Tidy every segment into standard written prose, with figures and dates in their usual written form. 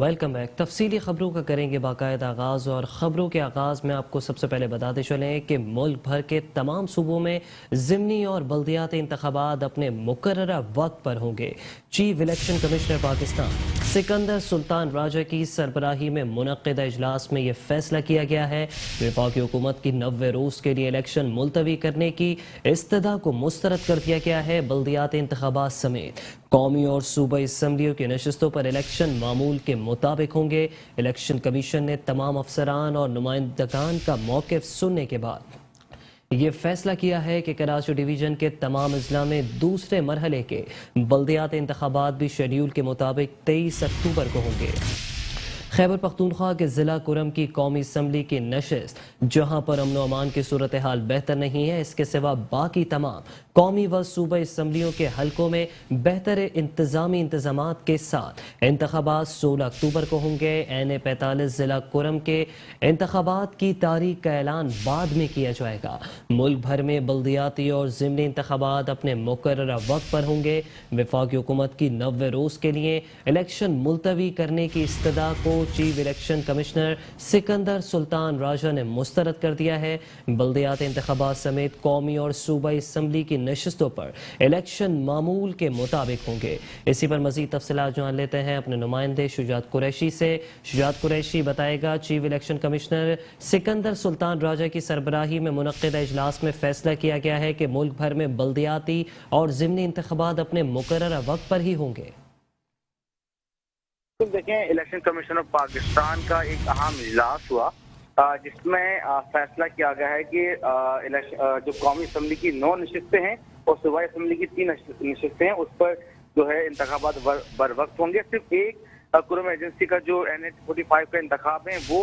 Welcome back. तफसीली खबरों का करेंगे बाकायदा आगाज़, और ख़बरों के आगाज़ में आपको सबसे पहले बताते चलें कि मुल्क भर के तमाम सूबों में ज़िमनी और बल्दियाती इंतख़ाबात अपने मुकर्ररा वक्त पर होंगे। Chief election commissioner Pakistan Sikandar Sultan Raja की सरबराही में मुनक़्क़िदा इजलास में यह फैसला किया गया है। वफाकी हुकूमत की 90 रोज़ के लिए इलेक्शन मुलतवी करने की इस्तदा को मुस्तरद कर दिया गया है। बल्दियाती इंतख़ाबात समेत कौमी और सूबाई असम्बलियों की नशस्तों पर इलेक्शन मामूल के मुताबिक होंगे। इलेक्शन कमीशन ने तमाम अफसरान और नुमाइंदगान का मौक़िफ़ सुनने के बाद ये फैसला किया है कि कराची डिवीज़न के तमाम अजला में दूसरे मरहले के बल्दियाती इंतख़ाबात भी शेड्यूल के मुताबिक 23 अक्टूबर को होंगे। खैबर पख्तूनख्वा के ज़िला कुरम की कौमी असम्बली की नशस्त, जहाँ पर अमन व अमान की सूरत हाल बेहतर नहीं है, इसके सिवा बाकी तमाम कौमी व सूबाई असम्बलियों के हलकों में बेहतर इंतज़ामी इंतज़ामात के साथ इंतख़ाबात 16 अक्टूबर को होंगे। NA-45 ज़िला कुरम के इंतख़ाबात की तारीख का ऐलान बाद में किया जाएगा। मुल्क भर में बल्दियाती और ज़िमनी इंतख़ाबात अपने मुकर्ररा वक्त पर होंगे। वफाकी हुकूमत की 90 रोज़ के लिए इलेक्शन मुलतवी करने की इस्तदा को chief election commissioner Sikandar Sultan राजा ने मुस्तरद कर दिया है। बल्दियाती इंतख़ाबात समेत कौमी और सूबाई असम्बली की नशस्तों पर इलेक्शन मामूल के मुताबिक होंगे। इसी पर मज़ीद तफसीलात जान लेते हैं अपने नुमाइंदे शुजात कुरैशी से। शुजात कुरैशी बताएगा, chief election commissioner Sikandar Sultan Raja की सरबराही में मुनक़्क़िदा इजलास में फैसला किया गया है कि मुल्क भर में बल्दियाती और ज़िमनी इंतख़ाबात अपने मुकर्ररा वक्त पर ही होंगे। तो देखें, इलेक्शन कमीशन ऑफ पाकिस्तान का एक अहम इजलास हुआ जिसमें फैसला किया गया है कि जो कौमी असम्बली की 9 नशस्तें हैं और सूबाई असम्बली की 3 नशस्तें हैं, उस पर जो है इंतखाबात बर वक्त होंगे। सिर्फ एक कुरम एजेंसी का जो NA-45 का इंतखाब है वो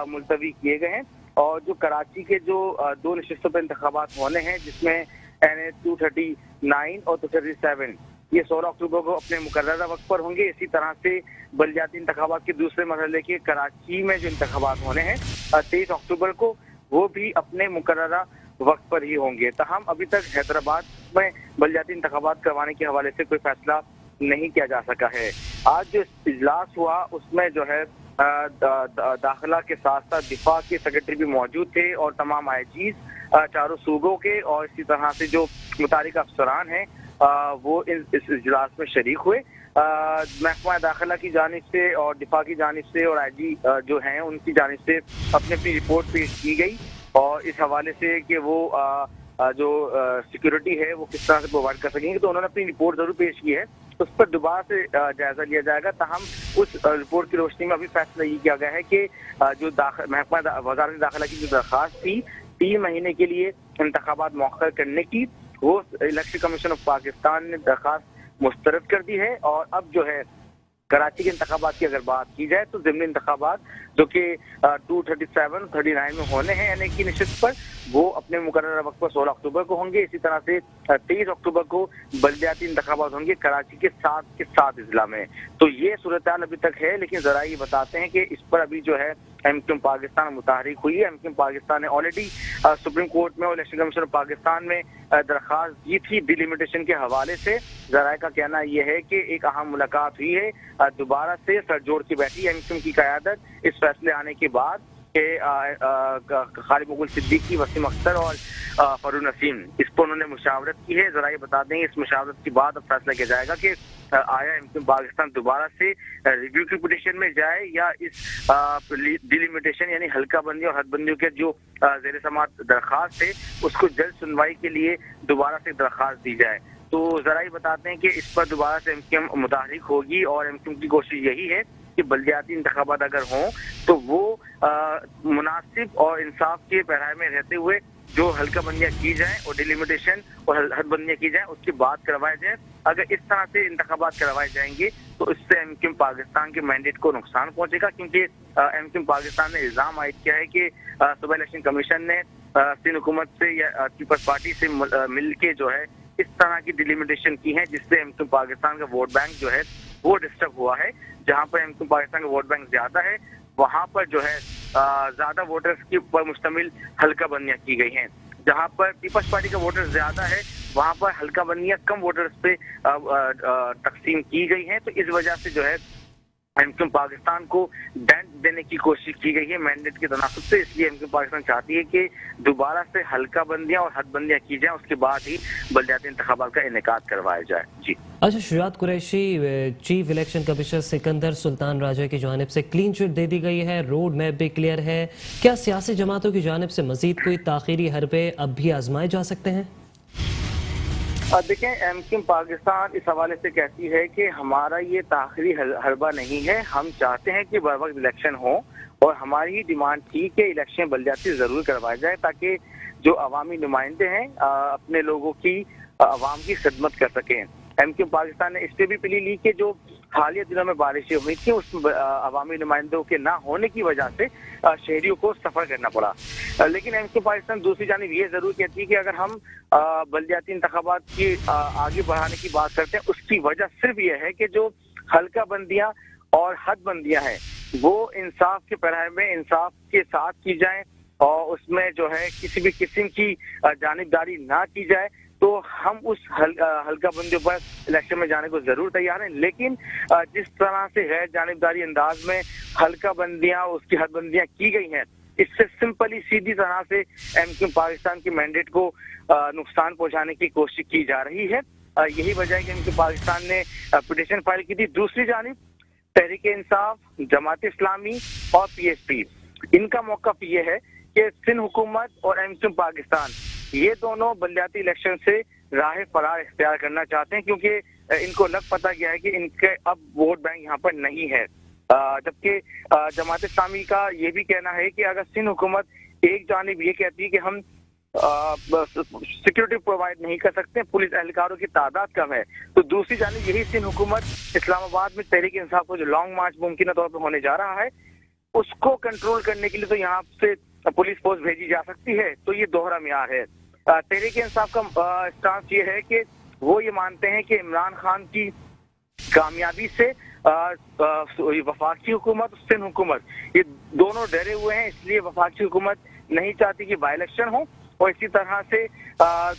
मुलतवी किए गए हैं, और जो कराची के जो 2 नशस्तों पर इंतखाबात होने हैं जिसमें NA-239 और 237 ये 16 अक्टूबर को अपने मुकर्ररा वक्त पर होंगे। इसी तरह से बल्दियाती इंतखाबात के दूसरे मरहले के कराची में जो इंतखाबात होने हैं 23 अक्टूबर को, वो भी अपने मुकर्ररा वक्त पर ही होंगे। तहम अभी तक हैदराबाद में बल्दियाती इंतखाबात करवाने के हवाले से कोई फैसला नहीं किया जा सका है। आज जो इजलास हुआ उसमें जो है दाखिला के साथ साथ दिफा के सेक्रेटरी भी मौजूद थे और तमाम IGs चारों सूबों के, और इसी तरह से जो मुतालिक अफसरान हैं वो इस इजलास में शरीक हुए। महकमा दाखिला की जानिब से और दिफा की जानिब से और IG जो हैं उनकी जानिब से अपनी अपनी रिपोर्ट पेश की गई, और इस हवाले से कि वो जो सिक्योरिटी है वो किस तरह से प्रोवाइड कर सकेंगे, तो उन्होंने अपनी रिपोर्ट जरूर पेश की है। उस पर दोबारा से जायजा लिया जाएगा। तहम उस रिपोर्ट की रोशनी में अभी फैसला ये किया गया है कि जो महकमा वज़ारत दाखिला की जो दरख्वास्त थी 3 महीने के लिए इंतखाबात मौखर करने की, वो इलेक्शन कमीशन ऑफ पाकिस्तान ने दरखास्त मुस्तरद कर दी है। और अब जो है कराची के इंतखाबात की अगर बात की जाए तो ज़िमनी इंतखाबात जो कि 237, 39 में होने हैं NA की नशस्त पर, वो अपने मुकर्ररा वक्त पर 16 अक्टूबर को होंगे। इसी तरह से 23 अक्टूबर को बल्दियाती इंतखाबात होंगे कराची के 7 अजला में। तो ये सूरत हाल अभी तक है, लेकिन जरा ये बताते हैं कि इस पर अभी जो है MQM पाकिस्तान मुताहरिक हुई है। MQM पाकिस्तान ने ऑलरेडी सुप्रीम कोर्ट में और इलेक्शन कमीशन ऑफ पाकिस्तान में दरख्वास्त दी थी डिलिमिटेशन के हवाले से। जराए का कहना यह है कि एक अहम मुलाकात हुई है, दोबारा से सर जोड़ के बैठी MQM की क़यादत इस फैसले आने के बाद कि खालिद मुगल सिद्दीकी, वसीम अख्तर और फरूक नसीम, इस पर उन्होंने मुशावरत की है। जरा ये बता दें, इस मुशावरत के बाद अब फैसला किया जाएगा कि आया MQM पाकिस्तान दोबारा से रिव्यू की पिटीशन में जाए या इस डिलिमिटेशन यानी हल्का बंदी और हदबंदियों के जो ज़ेर समाअत दरख्वास्त है उसको जल्द सुनवाई के लिए दोबारा से दरख्वास्त दी जाए। तो जरा ये बताते हैं कि इस पर दोबारा से MQM मुताहरिक होगी, और MQM की कोशिश यही है कि बल्दियाती इंतखाबात अगर हों तो वो मुनासिब और इंसाफ के पैराए में रहते हुए जो हल्का बंदियाँ की जाएं और डिलिमिटेशन और हदबंदियाँ की जाएं उसकी बात करवाए जाए। अगर इस तरह से इंतखाबात करवाए जाएंगे तो इससे MQM पाकिस्तान के मैंडेट को नुकसान पहुंचेगा, क्योंकि MQM पाकिस्तान ने इल्ज़ाम आयद किया है कि सूबाई इलेक्शन कमीशन ने सिंध हुकूमत से या पीपल्स पार्टी से मिल के जो है इस तरह की डिलिमिटेशन की है, जिससे MQM पाकिस्तान का वोट बैंक जो है वो डिस्टर्ब हुआ है। जहाँ पर MQM पाकिस्तान का वोट बैंक ज्यादा है वहाँ पर जो है ज्यादा वोटर्स के ऊपर मुश्तमिल हल्का बंदियाँ की गई हैं। जहाँ पर पीपल्स पार्टी का वोटर ज्यादा है वहाँ पर हल्का बंदियाँ कम वोटर्स पे तकसीम की गई हैं। तो इस वजह से जो है एमक्यूएम पाकिस्तान को डेंट देने की कोशिश की गई है मैंडेट के तनासब से। इसलिए एमक्यूएम पाकिस्तान चाहती है कि दोबारा से हल्का बंदियां और हद बंदियां की जाएं, उसके बाद ही बलदियाती इंतखाबात का इनेकाद करवाया जाए। जी अच्छा, Shujaat Qureshi, chief election commissioner Sikandar Sultan Raja की जानिब से क्लीन चिट दे दी गई है, रोड मैप भी क्लियर है, क्या सियासी जमातों की जानिब से मजीद कोई ताखीरी हरबे अब भी आजमाए जा सकते हैं? देखें, एमक्यूएम पाकिस्तान इस हवाले से कहती है कि हमारा ये ताखिरी हरबा नहीं है, हम चाहते हैं कि बर वक्त इलेक्शन हो और हमारी ही डिमांड थी कि इलेक्शन बलदियाती जरूर करवाए जाए ताकि जो अवामी नुमाइंदे हैं अपने लोगों की अवाम की खिदमत कर सकें। एमक्यूएम पाकिस्तान ने इस पे भी अपील ली कि जो हालिया दिनों में बारिशें हुई थी उस अवामी नुमाइंदों के ना होने की वजह से शहरियों को सफर करना पड़ा। लेकिन एमक्यूएम पाकिस्तान दूसरी जानिब ये जरूर कहती है कि अगर हम बलदियाती इंतखाबात की आगे बढ़ाने की बात करते हैं, उसकी वजह सिर्फ ये है कि जो हल्का बंदियां और हद बंदियां हैं वो इंसाफ के पैराए में इंसाफ के साथ की जाएं और उसमें जो है किसी भी किस्म की जानिबदारी ना की जाए। तो हम उस हल्का बंदियों पर इलेक्शन में जाने को जरूर तैयार हैं, लेकिन जिस तरह से गैर जानिबदारी अंदाज में हल्का बंदियां उसकी हद बंदियां की गई हैं, इससे सिंपली सीधी तरह से एमक्यूएम पाकिस्तान के मैंडेट को नुकसान पहुंचाने की कोशिश की जा रही है। यही वजह है कि एमक्यूएम पाकिस्तान ने पिटीशन फाइल की थी। दूसरी जानिब तहरीक इंसाफ, जमात इस्लामी और पीएसपी, इनका मौक़िफ़ ये है कि सिंध हुकूमत और एमक्यूएम पाकिस्तान ये दोनों बलदियाती इलेक्शन से राह फरार इख्तियार करना चाहते हैं, क्योंकि इनको लग पता गया है कि इनके अब वोट बैंक यहाँ पर नहीं है। जबकि जमात इस्लामी का ये भी कहना है कि अगर सिंध हुकूमत एक जानिब ये कहती है कि हम सिक्योरिटी प्रोवाइड नहीं कर सकते, पुलिस एहलकारों की तादाद कम है, तो दूसरी जानिब यही सिंध हुकूमत इस्लामाबाद में तहरीक इंसाफ को जो लॉन्ग मार्च मुमकिन तौर पर होने जा रहा है उसको कंट्रोल करने के लिए तो यहाँ से पुलिस फोर्स भेजी जा सकती है। तो ये दोहरा म्यार है। तहरीक इंसाफ का स्टांस ये है कि वो ये मानते हैं कि इमरान खान की कामयाबी से वफाकी हुकूमत, सिंध हुकूमत ये दोनों डरे हुए हैं, इसलिए वफाकी हुकूमत नहीं चाहती कि बाई इलेक्शन हो और इसी तरह से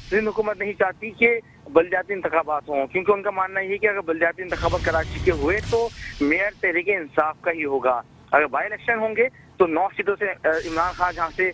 सिंध हुकूमत नहीं चाहती कि बलदियाती इंतखाबात हों, क्योंकि उनका मानना ये है कि अगर बलदियाती इंतखाबात कराची के हुए तो मेयर तहरीक इंसाफ का ही होगा। अगर बाई इलेक्शन होंगे तो 9 सीटों से इमरान खान जहाँ से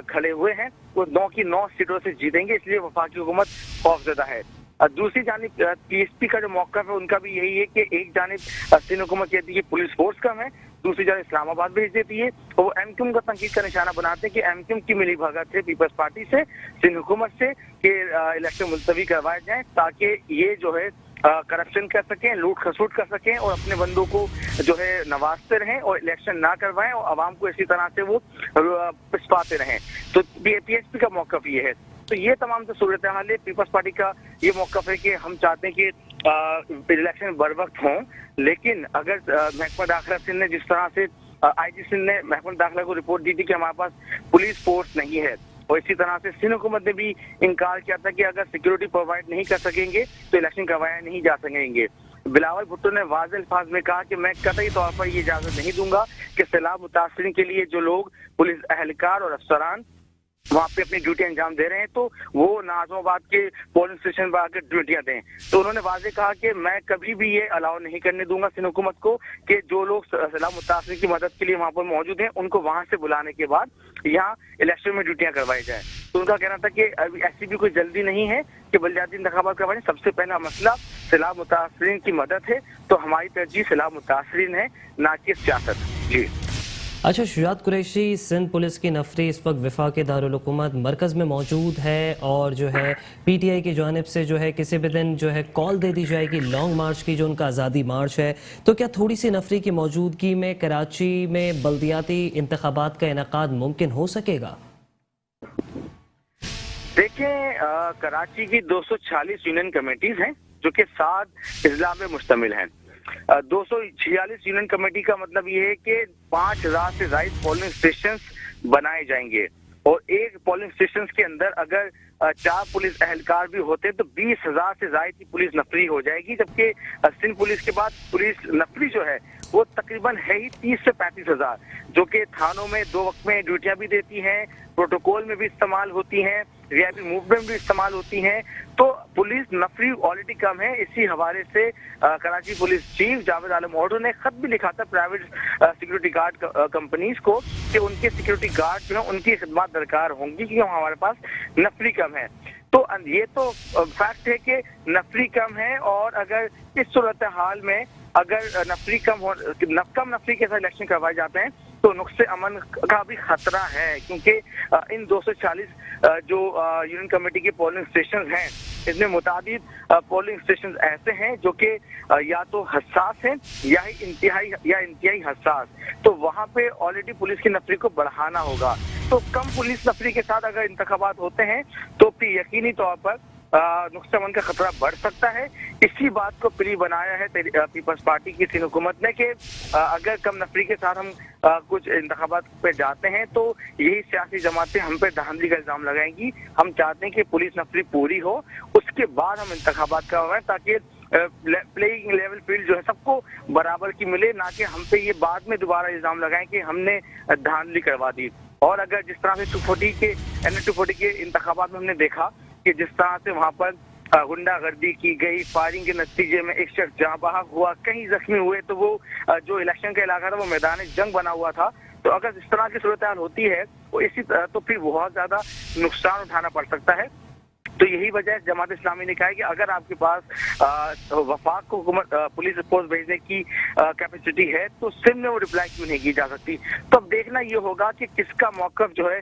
खड़े हुए हैं वो 9 की 9 सीटों से जीतेंगे, इसलिए वफाकी हुकूमत खौफजदा है। दूसरी जानिब पीएसपी का जो मौक़िफ़ है उनका भी यही है कि एक जानिब सिंध हुकूमत कहती है कि पुलिस फोर्स कम है, दूसरी जानिब इस्लामाबाद भेज देती है। और वो एमक्यूएम का तनकीद का निशाना बनाते हैं कि एमक्यूएम की मिली भगत है पीपल्स पार्टी से, सिंध हुकूमत से कि इलेक्शन मुलतवी करवाए जाएं ताकि ये जो है करप्शन कर सकें, लूट खसूट कर सकें और अपने बंदों को जो है नवाजते रहें और इलेक्शन ना करवाएं और आवाम को इसी तरह से वो पिसपाते रहें। तो पीएसपी का मौक़िफ़ ये है। तो ये तमाम जो सूरत हाल है, पीपल्स पार्टी का ये मौक़िफ़ है कि हम चाहते हैं कि इलेक्शन बर वक्त हों, लेकिन अगर महकमा दाखिला सिंध ने जिस तरह से आईजी सिंध ने महकमा दाखिला को रिपोर्ट दी थी कि हमारे पास पुलिस फोर्स नहीं है, और इसी तरह से सिंध हुकूमत ने भी इनकार किया था कि अगर सिक्योरिटी प्रोवाइड नहीं कर सकेंगे तो इलेक्शन करवाए नहीं जा सकेंगे। बिलावल भुट्टो ने वाज़ेह अल्फाज में कहा कि मैं कतई तौर पर ये इजाजत नहीं दूंगा कि सैलाब मुतासरीन के लिए जो लोग पुलिस एहलकार और अफसरान वहाँ पे अपनी ड्यूटी अंजाम दे रहे हैं तो वो नाज़माबाद के पोलिंग स्टेशन पर आकर ड्यूटियां दें। तो उन्होंने वाज़ेह कहा कि मैं कभी भी ये अलाउ नहीं करने दूंगा सिंध हुकूमत को कि जो लोग सैलाब मुतासरीन की मदद के लिए वहाँ पर मौजूद हैं उनको वहाँ से बुलाने के बाद यहाँ इलेक्शन में ड्यूटियां करवाई जाए। तो उनका कहना था कि अभी ऐसी भी कोई जल्दी नहीं है कि बलदियाती इंतखाबात करवाएं, सबसे पहला मसला सैलाब मुतासरीन की मदद है, तो हमारी तरजीह सैलाब मुतासरीन है, ना कि सियासत। जी अच्छा, शुजात कुरैशी, सिंध पुलिस की नफरी इस वक्त वफाक दारुल हुकूमत मरकज़ में मौजूद है और जो है पीटीआई की जानिब से जो है किसी भी दिन जो है कॉल दे दी जाएगी लॉन्ग मार्च की, जो उनका आज़ादी मार्च है, तो क्या थोड़ी सी नफरी की मौजूदगी में कराची में बल्दियाती इंतखाबात का इनेकाद मुमकिन हो सकेगा? देखें, कराची की 246 यूनियन कमेटीज हैं जो कि 7 अजला में मुश्तमिल हैं। 246 यूनियन कमेटी का मतलब ये है कि 5000 से ज्यादा पोलिंग स्टेशन बनाए जाएंगे और एक पोलिंग स्टेशन के अंदर अगर 4 पुलिस एहलकार भी होते तो 20,000 से ज्यादा की पुलिस नफरी हो जाएगी। जबकि सिंध पुलिस के बाद पुलिस नफरी जो है वो तकरीबन है ही 30 से 35,000, जो कि थानों में 2 वक्त में ड्यूटियां भी देती हैं, प्रोटोकॉल में भी इस्तेमाल होती हैं VIP मूवमेंट भी इस्तेमाल होती हैं, तो पुलिस नफरी ऑलरेडी कम है। इसी हवाले से कराची पुलिस चीफ जावेद आलम ऑर्डो ने खत भी लिखा था प्राइवेट सिक्योरिटी गार्ड कंपनीज को कि उनके सिक्योरिटी गार्ड जो है उनकी खिदमत दरकार होंगी क्योंकि हमारे पास नफरी कम है। तो ये तो फैक्ट है कि नफरी कम है, और अगर इस सूरत हाल में अगर नफरी कम नफरी के साथ इलेक्शन करवाए जाते हैं तो नुक्से अमन का भी खतरा है, क्योंकि इन 240 जो यूनियन कमेटी के पोलिंग स्टेशन हैं, इसमें मुताबिद पोलिंग स्टेशन ऐसे हैं जो कि या तो हसास हैं या इंतहाई हसास, तो वहां पे ऑलरेडी पुलिस की नफरी को बढ़ाना होगा। तो कम पुलिस नफरी के साथ अगर इंतखाबात होते हैं तो फिर यकीनी तौर पर नुक्से अमन का खतरा बढ़ सकता है। इसी बात को प्री बनाया है पीपल्स पार्टी की सिंध हुकूमत ने कि अगर कम नफरी के साथ हम कुछ इंतखाबात पे जाते हैं तो यही सियासी जमातें हम पे धांधली का इल्जाम लगाएंगी। हम चाहते हैं कि पुलिस नफरी पूरी हो, उसके बाद हम इंतखाबात करवाएं ताकि प्लेइंग लेवल फील्ड जो है सबको बराबर की मिले, ना कि हम पे ये बाद में दोबारा इल्जाम लगाएं कि हमने धांधली करवा दी। और अगर जिस तरह से 240 के इंतखाबात में हमने देखा कि जिस तरह से वहां पर गुंडागर्दी की गई, फायरिंग के नतीजे में एक शख्स जहां बहक हुआ, कहीं जख्मी हुए, तो वो जो इलेक्शन का इलाका था वो मैदान जंग बना हुआ था। तो अगर इस तरह की सूरत हाल होती है तो फिर बहुत ज्यादा नुकसान उठाना पड़ सकता है। तो यही वजह है जमात इस्लामी ने कहा है कि अगर आपके पास वफाक को हुकूमत पुलिस फोर्स भेजने की कैपेसिटी है तो सिंध में वो रिप्लाई क्यों नहीं की जा सकती। तो अब देखना ये होगा कि किसका मौक़िफ़ जो है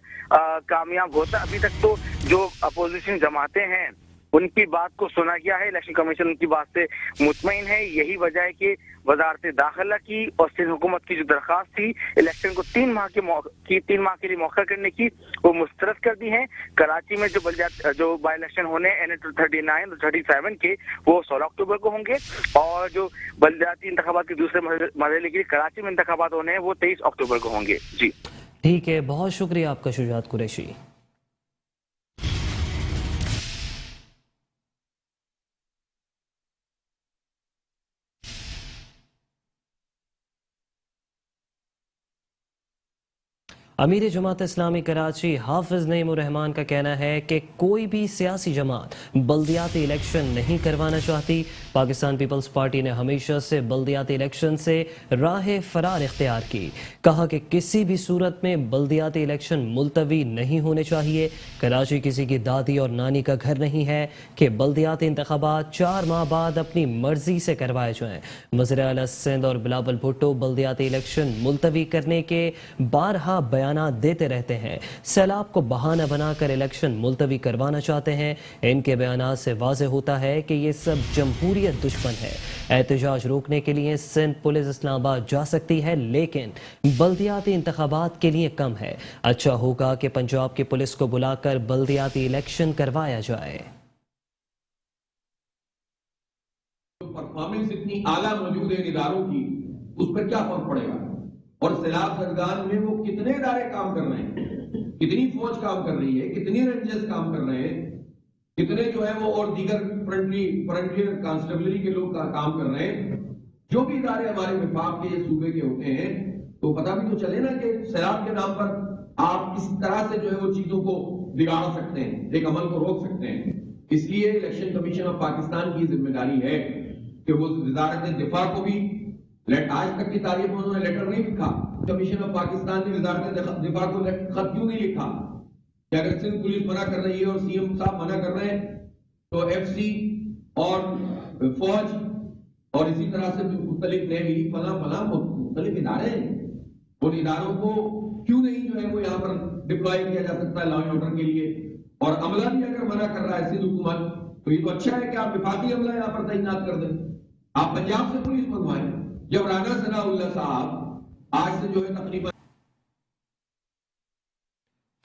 कामयाब होता है। अभी तक तो जो अपोजिशन जमातें हैं उनकी बात को सुना गया है, इलेक्शन कमीशन उनकी बात से मुतमईन है। यही वजह है कि वजारत दाखिला की और सिंध हुकूमत की जो दरख्वास्त थी इलेक्शन को 3 माह के लिए मौका करने की, वो मुस्तरद कर दी है। कराची में जो बाई इलेक्शन होने NA 239 और 37 के वो 16 अक्टूबर को होंगे, और जो बलदियाती इंतखाबात के दूसरे मरहले के लिए कराची में इंतखाबात होने हैं वो 23 अक्टूबर को होंगे। जी ठीक है, बहुत शुक्रिया आपका शुजात कुरैशी। अमीर जमात इस्लामी कराची हाफिज नईम उर रहमान का कहना है कि कोई भी सियासी जमात बल्दियाती इलेक्शन नहीं करवाना चाहती। पाकिस्तान पीपल्स पार्टी ने हमेशा से बल्दियाती इलेक्शन से राह फरार इख्तियार की। कहा कि किसी भी सूरत में बल्दियाती इलेक्शन मुलतवी नहीं होने चाहिए। कराची किसी की दादी और नानी का घर नहीं है कि बल्दियाती इंतखाबात 4 माह बाद अपनी मर्जी से करवाए जाएं। वज़ीर आला सिंध और बिलावल भुट्टो बल्दियाती इलेक्शन मुलतवी करने के बारहा बयान देते रहते हैं। सैलाब को बहाना बनाकर इलेक्शन मुलतवी करवाना चाहते हैं। इनके बयानात से वाज़ेह होता है कि ये सब जमहूरियत दुश्मन है। एहतजाज रोकने के लिए सिंध पुलिस इस्लामाबाद जा सकती है, लेकिन बल्दियाती इंतखाबात के लिए कम है। अच्छा होगा कि पंजाब की पुलिस को बुलाकर बल्दियाती इलेक्शन करवाया जाए। परफॉर्मेंस इतनी आला मौजूद है इदारों की, उस पर क्या फर्क पड़ेगा। और सैलाब सरगान में वो कितने इदारे काम कर रहे हैं, कितनी फौज काम कर रही है, कितनी रेंजर्स काम कर रहे हैं, कितने जो है वो और दीगर फ्रंटियर कांस्टेबलरी के लोग काम कर रहे हैं। जो भी इदारे हमारे विभाग के सूबे के होते हैं, तो पता भी तो चले ना कि सैलाब के नाम पर आप किस तरह से जो है वो चीजों को बिगाड़ सकते हैं, एक अमल को रोक सकते हैं। इसलिए इलेक्शन कमीशन ऑफ पाकिस्तान की जिम्मेदारी है कि वो वजारत दिफा को भी आज तक की तारीख में उन्होंने लेटर नहीं लिखा। कमीशन ऑफ पाकिस्तान ने वजारत दिफा को खत क्यों नहीं लिखा कि अगर सिंध पुलिस मना कर रही है और CM साहब मना कर रहे हैं तो FC और फौज और इसी तरह से मुख्तलिफ नेवी फला मुख्तलिफ इदारे हैं, उन इदारों को क्यों नहीं जो है वो यहाँ पर डिप्लॉय किया जा सकता है लॉ एंड ऑर्डर के लिए। और अमला भी अगर मना कर रहा है सिंध हुकूमत, तो ये तो अच्छा है कि आप विफाकी अमला यहाँ पर तैनात कर दें, आप पंजाब से पुलिस मंगवाएं। जब राना सनाउल्लाह साहब आज से जो है तकरीबन।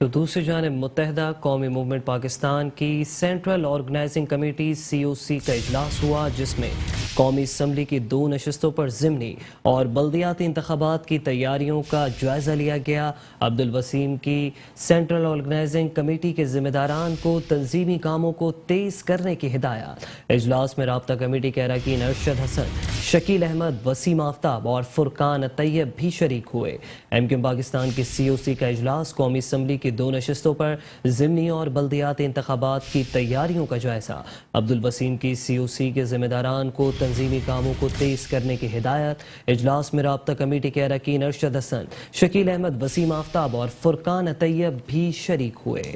तो दूसरी जानिब मुत्तहदा कौमी मूवमेंट पाकिस्तान की सेंट्रल ऑर्गेनाइजिंग कमेटी COC का इजलास हुआ, जिसमें قومی اسمبلی کی 2 نشستوں پر ضمنی اور بلدیاتی انتخابات کی تیاریوں کا جائزہ لیا گیا۔ عبدالوسیم کی سینٹرل آرگنائزنگ کمیٹی کے ذمہ داران کو تنظیمی کاموں کو تیز کرنے کی ہدایت۔ اجلاس میں رابطہ کمیٹی کے اراکین ارشد حسن، شکیل احمد، وسیم آفتاب اور فرقان طیب بھی شریک ہوئے۔ ایم کیو ایم پاکستان کی سی او سی کا اجلاس قومی اسمبلی کی 2 نشستوں پر ضمنی اور بلدیاتی انتخابات کی تیاریوں کا جائزہ۔ عبدالوسیم کی سی او سی کے ذمہ داران کو تنظیمی کاموں کو تیز کرنے کی ہدایت۔ اجلاس میں رابطہ کمیٹی کے اراکین ارشد حسن، شکیل احمد، وسیم آفتاب اور فرقان طیب بھی شریک ہوئے۔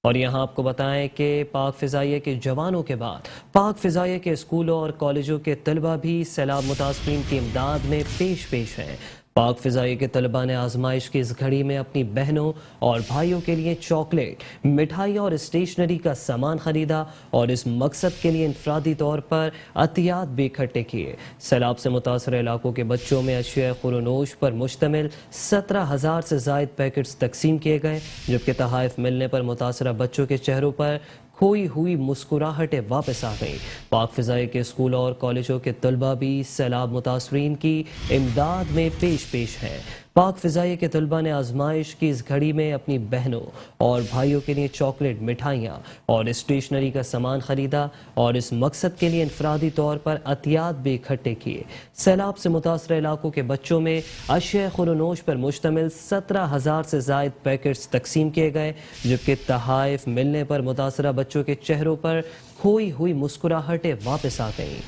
اور یہاں آپ کو بتائیں کہ پاک فضائیہ کے جوانوں کے بعد پاک فضائیہ کے اسکولوں اور کالجوں کے طلبہ بھی سیلاب متاثرین کی امداد میں پیش ہیں۔ پاک فضائیہ کے طلبہ نے آزمائش کی اس گھڑی میں اپنی بہنوں اور بھائیوں کے لیے چاکلیٹ، مٹھائی اور اسٹیشنری کا سامان خریدا اور اس مقصد کے لیے انفرادی طور پر عطیات بھی اکٹھے کیے۔ سیلاب سے متاثرہ علاقوں کے بچوں میں اشیاء خورونوش پر مشتمل 17,000 سے زائد پیکٹس تقسیم کیے گئے، جبکہ تحائف ملنے پر متاثرہ بچوں کے چہروں پر کھوئی ہوئی مسکراہٹیں واپس آ گئیں۔ پاک فضائیہ کے اسکولوں اور کالجوں کے طلبہ بھی سیلاب متاثرین کی امداد میں پیش ہیں۔ پاک فضائیہ کے طلبہ نے آزمائش کی اس گھڑی میں اپنی بہنوں اور بھائیوں کے لیے چاکلیٹ، مٹھائیاں اور اسٹیشنری کا سامان خریدا اور اس مقصد کے لیے انفرادی طور پر عطیات بھی اکٹھے کیے۔ سیلاب سے متاثرہ علاقوں کے بچوں میں اشیاء خورونوش پر مشتمل 17,000 سے زائد پیکٹس تقسیم کیے گئے، جبکہ تحائف ملنے پر متاثرہ بچوں کے چہروں پر کھوئی ہوئی مسکراہٹیں واپس آ گئیں۔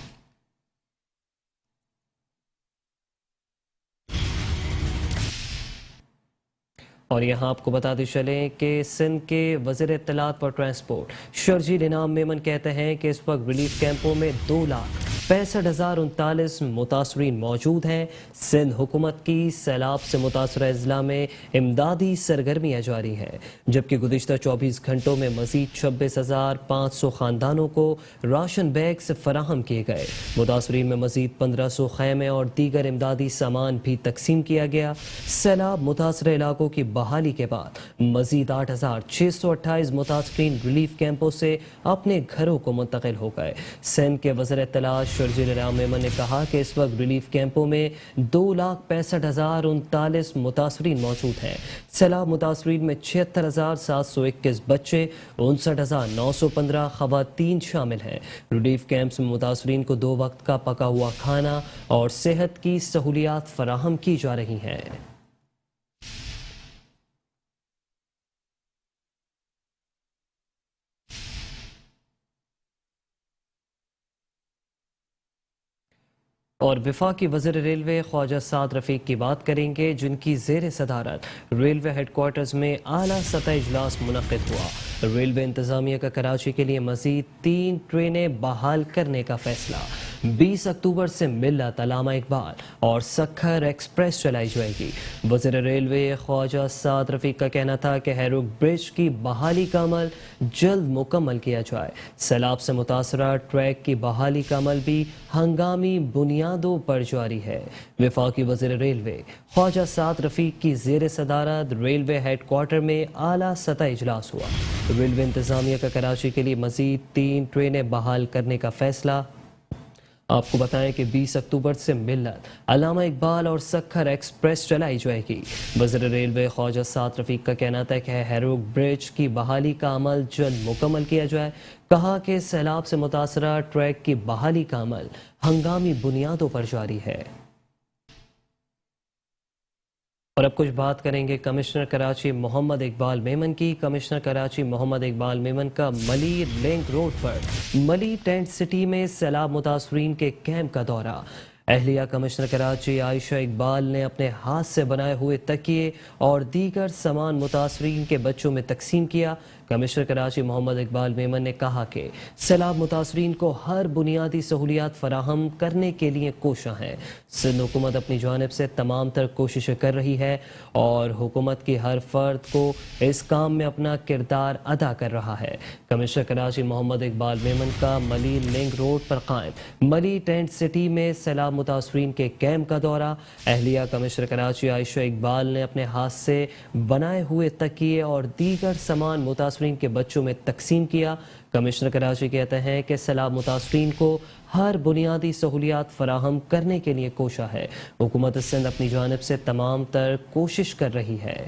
اور یہاں آپ کو بتاتے چلیں کہ سندھ کے وزیر اطلاعات و ٹرانسپورٹ شرجیل انعام میمن کہتے ہیں کہ اس وقت ریلیف کیمپوں میں 2,65,039 متاثرین موجود ہیں۔ سندھ حکومت کی سیلاب سے متاثرہ اضلاع میں امدادی سرگرمیاں جاری ہیں، جبکہ گزشتہ 24 گھنٹوں میں مزید 26,500 خاندانوں کو راشن بیگز فراہم کیے گئے۔ متاثرین میں مزید 1,500 خیمے اور دیگر امدادی سامان بھی تقسیم کیا گیا۔ سیلاب متاثرہ علاقوں کی بحالی کے بعد مزید 8,628 متاثرین ریلیف کیمپوں سے اپنے گھروں کو منتقل ہو گئے۔ سندھ کے وزیر اطلاعات شرجیل انعام میمن نے کہا کہ اس وقت ریلیف کیمپوں میں 2,65,039 متاثرین موجود ہیں۔ سیلاب متاثرین میں 76,721 بچے، 59,915 خواتین شامل ہیں۔ ریلیف کیمپس میں متاثرین کو 2 وقت کا پکا ہوا کھانا اور صحت کی سہولیات فراہم کی جا رہی ہیں۔ اور وفاقی وزیر ریلوے خواجہ سعد رفیق کی بات کریں گے، جن کی زیر صدارت ریلوے ہیڈ کوارٹرز میں اعلیٰ سطح اجلاس منعقد ہوا۔ ریلوے انتظامیہ کا کراچی کے لیے مزید 3 ٹرینیں بحال کرنے کا فیصلہ۔ 20 اکتوبر سے ملت، علامہ اقبال اور سکھر ایکسپریس چلائی جائے گی۔ وزیر ریلوے خواجہ سعد رفیق کا کہنا تھا کہ ہیروک برج کی بحالی کا عمل جلد مکمل کیا جائے۔ سیلاب سے متاثرہ ٹریک کی بحالی کا عمل بھی ہنگامی بنیادوں پر جاری ہے۔ وفاقی وزیر ریلوے خواجہ سعد رفیق کی زیر صدارت ریلوے ہیڈ کوارٹر میں اعلیٰ سطح اجلاس ہوا۔ ریلوے انتظامیہ کا کراچی کے لیے مزید 3 ٹرینیں بحال کرنے کا فیصلہ۔ آپ کو بتائیں کہ 20 اکتوبر سے ملت، علامہ اقبال اور سکھر ایکسپریس چلائی جائے گی۔ وزیر ریلوے خواجہ سعد رفیق کا کہنا تھا کہ ہیروک برج کی بحالی کا عمل جلد مکمل کیا جائے۔ کہا کہ سیلاب سے متاثرہ ٹریک کی بحالی کا عمل ہنگامی بنیادوں پر جاری ہے۔ اور اب کچھ بات کریں گے کمشنر کراچی محمد اقبال میمن کی۔ کمشنر کراچی محمد اقبال میمن کا ملی لنک روڈ پر ملی ٹینٹ سٹی میں سیلاب متاثرین کے کیمپ کا دورہ۔ اہلیہ کمشنر کراچی عائشہ اقبال نے اپنے ہاتھ سے بنائے ہوئے تکیے اور دیگر سامان متاثرین کے بچوں میں تقسیم کیا۔ कमिश्नर कराची मोहम्मद इकबाल मेमन ने कहा कि सैलाब मुतासरीन को हर बुनियादी सहूलियात फराहम करने के लिए कोशां है। सिंध हुकूमत अपनी जानिब से तमाम तर कोशिशें कर रही है और हुकूमत की हर फर्द को इस काम में अपना किरदार अदा कर रहा है। कमिश्नर कराची मोहम्मद इकबाल मेमन का मली लिंक रोड पर कायम मली टेंट सिटी में सैलाब मुतासरीन के कैंप का दौरा। अहलिया कमिश्नर कराची आयशा इकबाल ने अपने हाथ से बनाए हुए तकिए और दीगर सामान मुतासरीन के बच्चों में तकसीम किया। कमिश्नर कराची कहते हैं कि सैलाब मुतासरीन को हर बुनियादी सहूलियात फराहम करने के लिए कोशा है। हुकूमत सिंध अपनी जानिब से तमाम तर कोशिश कर रही है।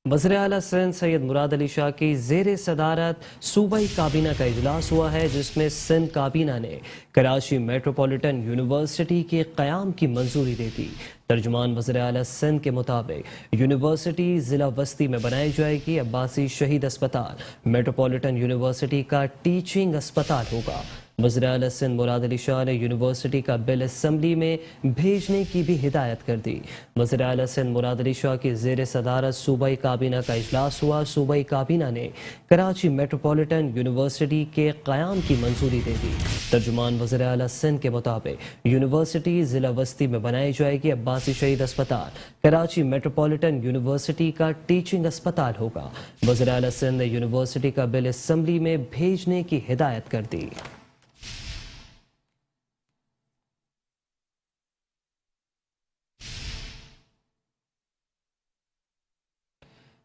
वज़ीर आला सिंध सैयद मुराद अली शाह की ज़ेर सदारत सूबाई काबीना का इजलास हुआ है, जिसमें सिंध काबीना ने कराची मेट्रोपॉलिटन यूनिवर्सिटी के क़याम की मंजूरी दे दी। तर्जुमान वज़ीर आला सिंध के मुताबिक यूनिवर्सिटी ज़िला वस्ती में बनाई जाएगी। अब्बासी शहीद अस्पताल मेट्रोपॉलिटन यूनिवर्सिटी का टीचिंग अस्पताल होगा। वज़ीर आला सिंध मुराद अली शाह ने यूनिवर्सिटी का बिल असम्बली में भेजने की भी हिदायत कर दी। वज़ीर आला सिंध मुराद अली शाह की ज़ेर सदारत सूबाई काबीना का इजलास हुआ। सूबाई काबीना ने कराची मेट्रोपॉलिटन यूनिवर्सिटी के क़याम की मंजूरी दे दी। तर्जुमान वज़ीर आला सिंध के मुताबिक यूनिवर्सिटी ज़िला वस्ती में बनाई जाएगी। अब्बासी शहीद अस्पताल कराची मेट्रोपॉलिटन यूनिवर्सिटी का टीचिंग अस्पताल होगा। वज़ीर आला सिंध ने यूनिवर्सिटी का बिल असम्बली में भेजने की हिदायत कर दी।